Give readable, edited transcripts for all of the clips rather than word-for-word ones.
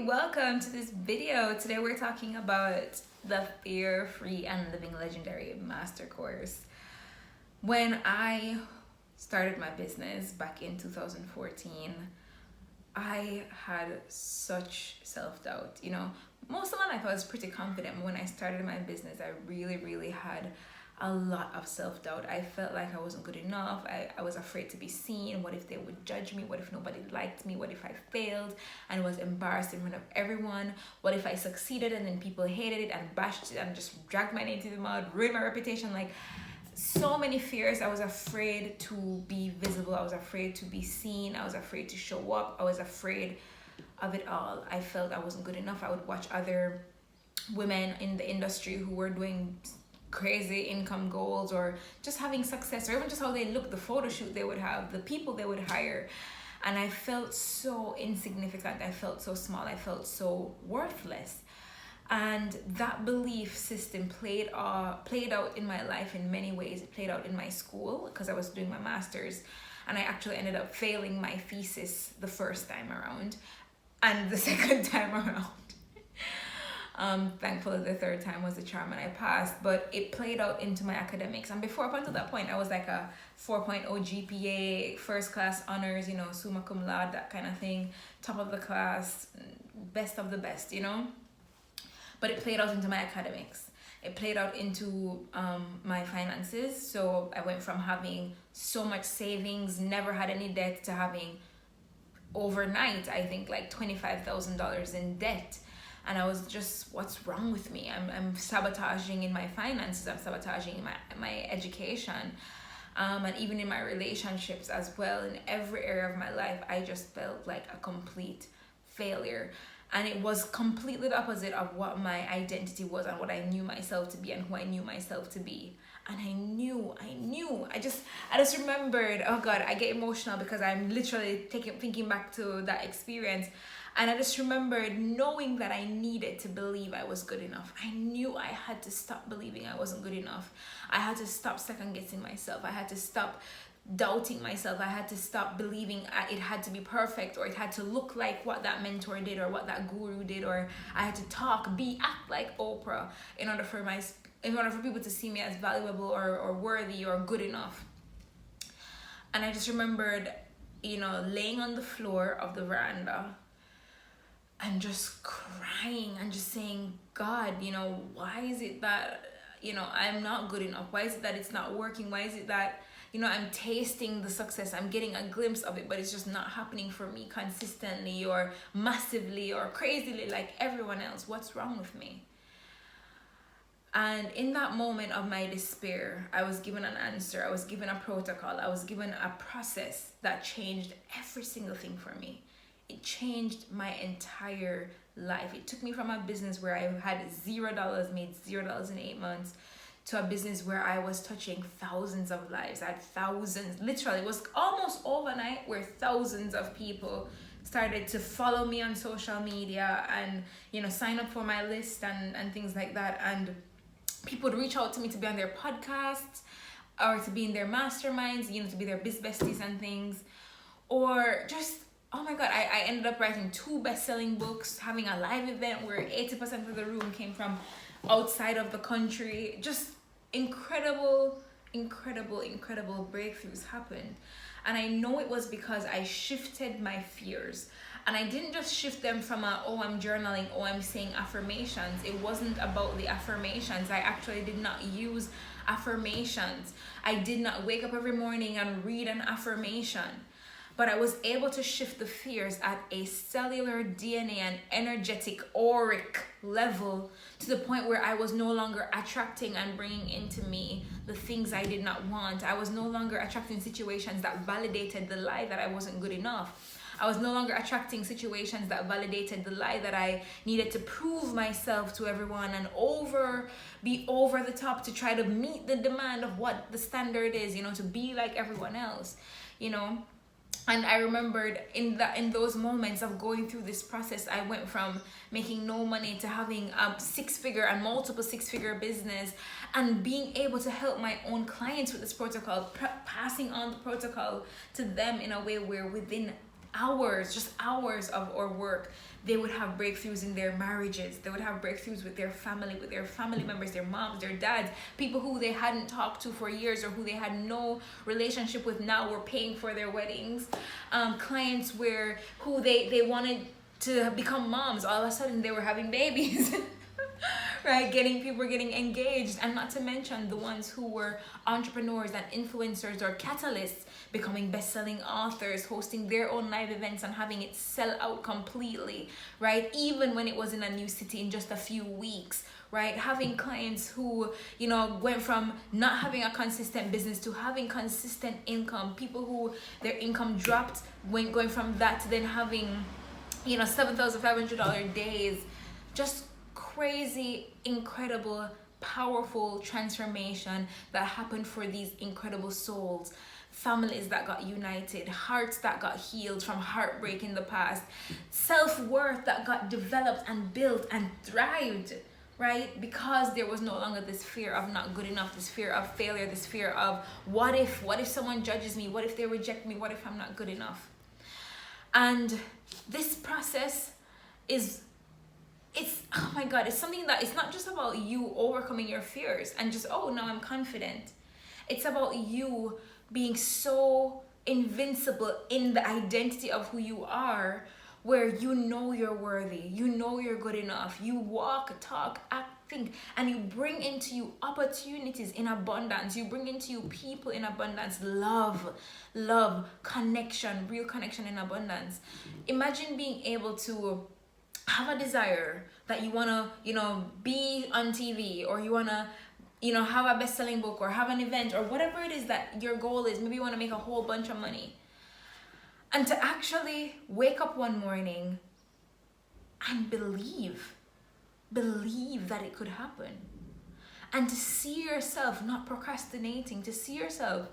welcome to this video. Today we're talking about the Fear-Free and Living Legendary Master Course. When I started my business back in 2014, I had such self-doubt. Most of my life I was pretty confident, but when I started my business, I really had a lot of self-doubt. I felt like I wasn't good enough. I was afraid to be seen. What if they would judge me? What if nobody liked me? What if I failed and was embarrassed in front of everyone? What if I succeeded and then people hated it and bashed it and just dragged my name to the mud, ruined my reputation? Like, so many fears. I was afraid to be visible. I was afraid to be seen. I was afraid to show up. I was afraid of it all. I felt I wasn't good enough. I would watch other women in the industry who were doing crazy income goals or just having success, or even just how they look, the photo shoot they would have, the people they would hire, and I felt so insignificant. I felt so small. I felt so worthless. And that belief system played out in my life in many ways. It played out in my school because I was doing my master's, and I actually ended up failing my thesis the first time around and the second time around. Thankfully the third time was the charm and I passed, but it played out into my academics. And before, up until that point, I was like a 4.0 GPA, first class honors, summa cum laude, that kind of thing, top of the class, best of the best, But it played out into my academics. It played out into my finances. So I went from having so much savings, never had any debt, to having overnight, I think, like $25,000 in debt. And I was just, what's wrong with me? I'm sabotaging in my finances. I'm sabotaging in my education. And even in my relationships as well. In every area of my life, I just felt like a complete failure. And it was completely the opposite of what my identity was and what I knew myself to be and who I knew myself to be. And I knew. I just remembered, oh God, I get emotional because I'm literally thinking back to that experience. And I just remembered knowing that I needed to believe I was good enough. I knew I had to stop believing I wasn't good enough. I had to stop second guessing myself. I had to stop doubting myself. I had to stop believing it had to be perfect, or it had to look like what that mentor did or what that guru did, or I had to act like Oprah in order for people to see me as valuable or worthy or good enough. And I just remembered, laying on the floor of the veranda and just crying and just saying, God, why is it that, I'm not good enough? Why is it that it's not working? Why is it that, I'm tasting the success, I'm getting a glimpse of it, but it's just not happening for me consistently or massively or crazily like everyone else? What's wrong with me? And in that moment of my despair, I was given an answer. I was given a protocol. I was given a process that changed every single thing for me. It changed my entire life. It took me from a business where I had $0, made $0 in 8 months, to a business where I was touching thousands of lives. I had thousands, literally, it was almost overnight where thousands of people started to follow me on social media and, sign up for my list and things like that. And people would reach out to me to be on their podcasts or to be in their masterminds, to be their biz besties and things. Or just, oh my God, I ended up writing 2 best-selling books, having a live event where 80% of the room came from outside of the country. Just incredible breakthroughs happened. And I know it was because I shifted my fears. And I didn't just shift them from I'm journaling, I'm saying affirmations. It wasn't about the affirmations. I actually did not use affirmations. I did not wake up every morning and read an affirmation. But I was able to shift the fears at a cellular DNA and energetic auric level, to the point where I was no longer attracting and bringing into me the things I did not want. I was no longer attracting situations that validated the lie that I wasn't good enough. I was no longer attracting situations that validated the lie that I needed to prove myself to everyone and be over the top to try to meet the demand of what the standard is, to be like everyone else, And I remembered in those moments of going through this process, I went from making no money to having a 6-figure and multiple 6-figure business, and being able to help my own clients with this protocol, passing on the protocol to them in a way where within hours, just hours of our work, they would have breakthroughs in their marriages. They would have breakthroughs with their family members, their moms, their dads, people who they hadn't talked to for years or who they had no relationship with now were paying for their weddings. Clients who they wanted to become moms, all of a sudden they were having babies. Right, people were getting engaged, and not to mention the ones who were entrepreneurs and influencers or catalysts, becoming best-selling authors, hosting their own live events and having it sell out completely, right? Even when it was in a new city in just a few weeks, right? Having clients who, went from not having a consistent business to having consistent income, people who their income dropped when going from that to then having, $7,500 days. Just crazy, incredible, powerful transformation that happened for these incredible souls. Families that got united, hearts that got healed from heartbreak in the past, self-worth that got developed and built and thrived, right? Because there was no longer this fear of not good enough, this fear of failure, this fear of what if someone judges me, what if they reject me, what if I'm not good enough? And this process it's oh my God, it's something that it's not just about you overcoming your fears and just, oh, now I'm confident. It's about you being so invincible in the identity of who you are, where you're worthy, you're good enough, you walk, talk, act, think, and you bring into you opportunities in abundance, you bring into you people in abundance, love, connection, real connection in abundance. Imagine being able to have a desire that you want to, be on TV, or you want to, have a best-selling book or have an event or whatever it is that your goal is. Maybe you want to make a whole bunch of money. And to actually wake up one morning and believe that it could happen. And to see yourself not procrastinating, to see yourself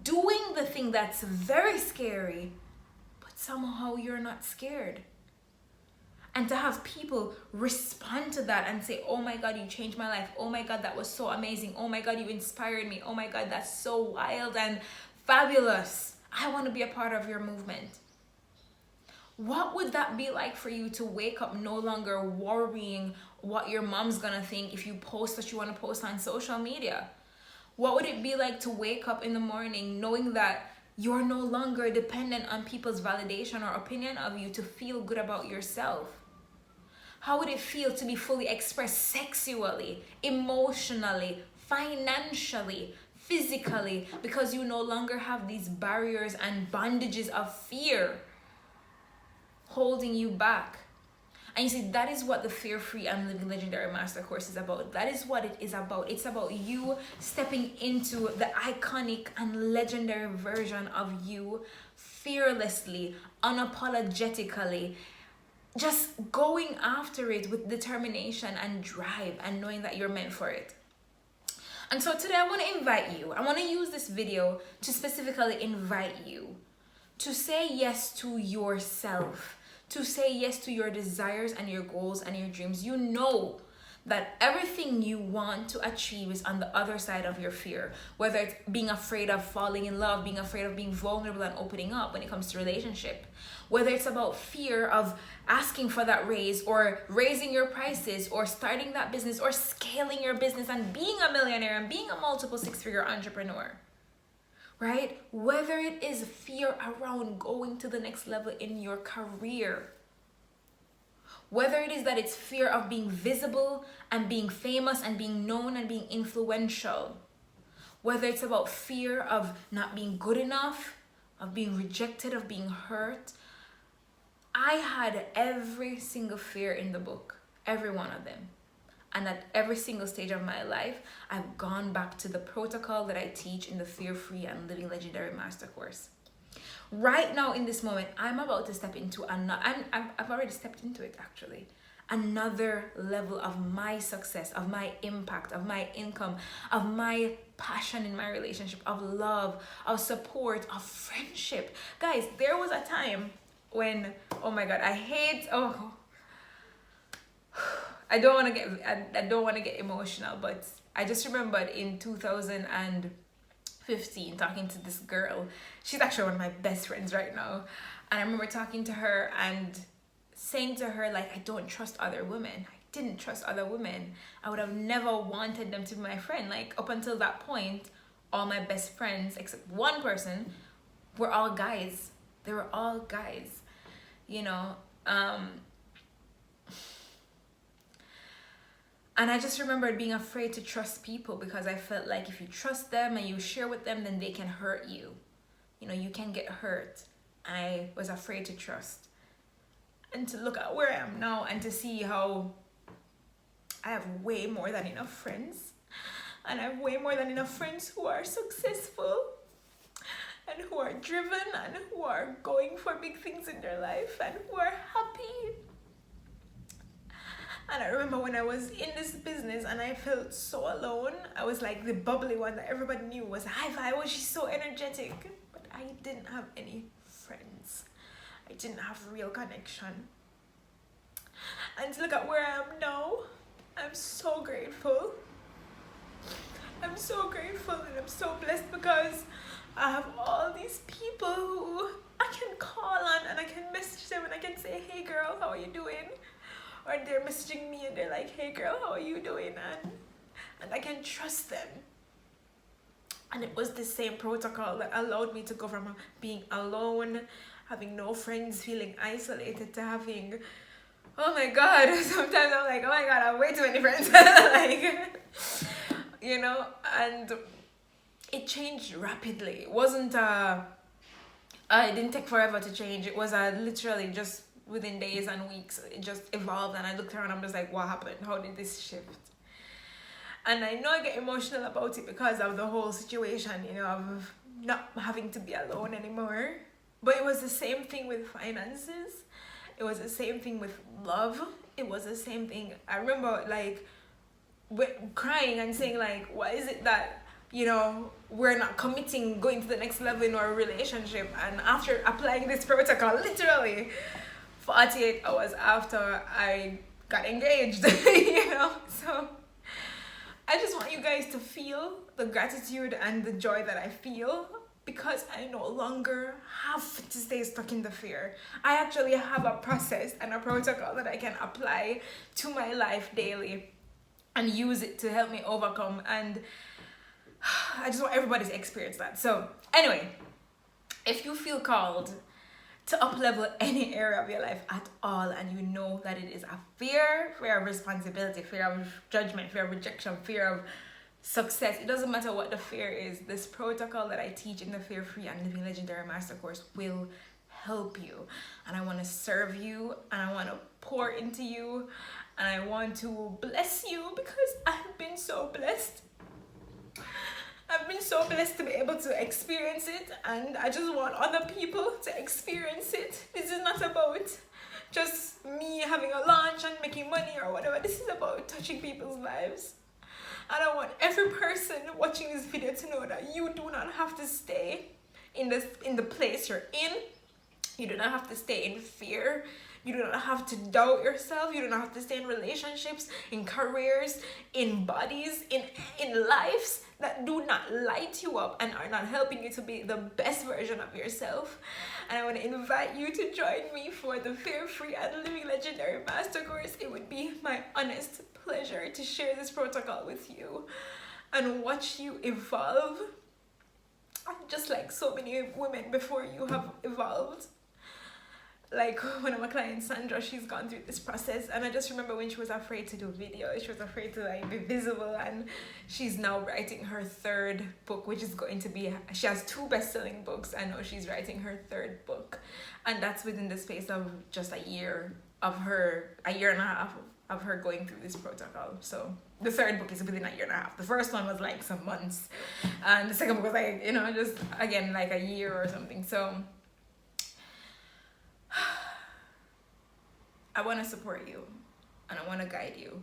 doing the thing that's very scary, but somehow you're not scared. And to have people respond to that and say, oh my God, you changed my life. Oh my God, that was so amazing. Oh my God, you inspired me. Oh my God, that's so wild and fabulous. I want to be a part of your movement. What would that be like for you to wake up no longer worrying what your mom's gonna think if you post what you want to post on social media? What would it be like to wake up in the morning knowing that you're no longer dependent on people's validation or opinion of you to feel good about yourself? How would it feel to be fully expressed sexually, emotionally, financially, physically, because you no longer have these barriers and bondages of fear holding you back? And you see, that is what the Fear-Free and Living Legendary Master Course is about. That is what it is about. It's about you stepping into the iconic and legendary version of you fearlessly, unapologetically, just going after it with determination and drive and knowing that you're meant for it. And so today I want to invite you. I want to use this video to specifically invite you to say yes to yourself, to say yes to your desires and your goals and your dreams. You know that everything you want to achieve is on the other side of your fear, whether it's being afraid of falling in love, being afraid of being vulnerable and opening up when it comes to relationship, whether it's about fear of asking for that raise or raising your prices or starting that business or scaling your business and being a millionaire and being a multiple six-figure entrepreneur, right? Whether it is fear around going to the next level in your career, whether it is that it's fear of being visible and being famous and being known and being influential, whether it's about fear of not being good enough, of being rejected, of being hurt. I had every single fear in the book, every one of them. And at every single stage of my life, I've gone back to the protocol that I teach in the Fear-Free and Living Legendary Master Course. Right now in this moment, I'm about to step into another, I've already stepped into it actually, another level of my success, of my impact, of my income, of my passion in my relationship, of love, of support, of friendship. Guys, there was a time when, oh my God, I don't want to get emotional, but I just remembered in 2015 talking to this girl. She's actually one of my best friends right now. And I remember talking to her and saying to her, like, I don't trust other women. I didn't trust other women. I would have never wanted them to be my friend. Like, up until that point, all my best friends, except one person, were all guys. They were all guys, you know. And I just remembered being afraid to trust people because I felt like if you trust them and you share with them, then they can hurt you. You know, you can get hurt. I was afraid to trust. And to look at where I am now and to see how I have way more than enough friends. And I have way more than enough friends who are successful and who are driven and who are going for big things in their life and who are happy. And I remember when I was in this business and I felt so alone. I was like the bubbly one that everybody knew was high five. Oh, she's so energetic. But I didn't have any friends. I didn't have real connection. And to look at where I am now, I'm so grateful. I'm so grateful and I'm so blessed because I have all these people who I can call on and I can message them and I can say, hey girl, how are you doing? Or they're messaging me and they're like, hey girl, how are you doing? And I can trust them. And it was the same protocol that allowed me to go from being alone, having no friends, feeling isolated, to having, oh my God, sometimes I'm like, oh my God, I have way too many friends. Like, you know, and it changed rapidly. It wasn't, it didn't take forever to change. It was literally just within days and weeks. It just evolved and I looked around and I'm just like, what happened? How did this shift? And I know I get emotional about it because of the whole situation, you know, of not having to be alone anymore. But it was the same thing with finances. It was the same thing with love. It was the same thing. I remember like crying and saying like, what is it that, you know, we're not committing, going to the next level in our relationship? And after applying this protocol, literally 48 hours after I got engaged, you know. So I just want you guys to feel the gratitude and the joy that I feel because I no longer have to stay stuck in the fear. I actually have a process and a protocol that I can apply to my life daily and use it to help me overcome. And I just want everybody to experience that. So anyway, if you feel called to up-level any area of your life at all, and you know that it is a fear of responsibility, fear of judgment, fear of rejection, fear of success, it doesn't matter what the fear is, this protocol that I teach in the Fear Free and Living Legendary Master Course will help you. And I want to serve you, and I want to pour into you, and I want to bless you because I've been so blessed. I've been so blessed to be able to experience it, and I just want other people to experience it. This is not about just me having a launch and making money or whatever. This is about touching people's lives. And I want every person watching this video to know that you do not have to stay in the place you're in. You do not have to stay in fear. You do not have to doubt yourself. You do not have to stay in relationships, in careers, in bodies, in lives that do not light you up and are not helping you to be the best version of yourself. And I want to invite you to join me for the Fear Free and Living Legendary Master Course. It would be my honest pleasure to share this protocol with you and watch you evolve, just like so many women before you have evolved. Like one of my clients, Sandra, she's gone through this process, and I just remember when she was afraid to do videos, she was afraid to like be visible, and she's now writing her third book, which is going to be, she has 2 best-selling books. I know she's writing her 3rd book, and that's within the space of just a year and a half of her going through this protocol. So the 3rd book is within a year and a half. The first one was like some months, and the second book was like, you know, just again like a year or something. So I want to support you and I want to guide you.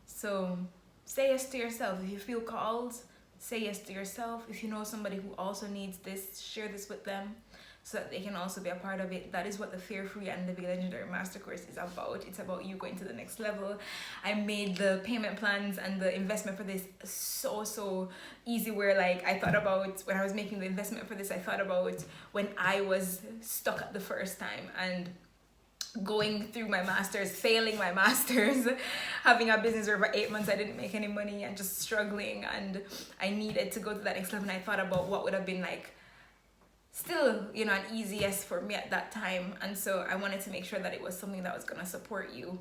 So say yes to yourself. If you feel called, say yes to yourself. If you know somebody who also needs this, share this with them. so that they can also be a part of it. That is what the Fear Free and Living Legendary Master Course is about. It's about you going to the next level. I made the payment plans and the investment for this so easy, where like I thought about when I was making the investment for this, I thought about when I was stuck at the first time and going through my masters, failing my masters, having a business where for 8 months I didn't make any money and just struggling, and I needed to go to that next level. And I thought about what would have been like still, you know, an easy yes for me at that time. And so I wanted to make sure that it was something that was going to support you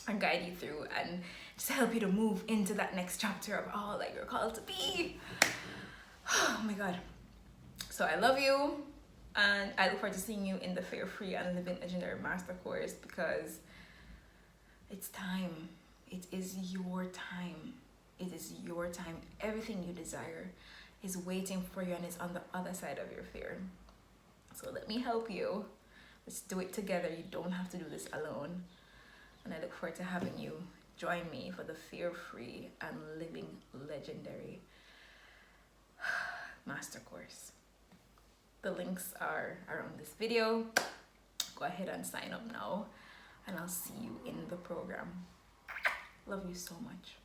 and guide you through and just help you to move into that next chapter of all that you're called to be. Oh my God. So I love you, and I look forward to seeing you in the Fear Free and Living Legendary Master Course, because it's time. It is your time. It is your time. Everything you desire is waiting for you and is on the other side of your fear. So let me help you. Let's do it together. You don't have to do this alone. And I look forward to having you join me for the Fear Free and Living Legendary Master Course. The links are around this video. Go ahead and sign up now, and I'll see you in the program. Love you so much.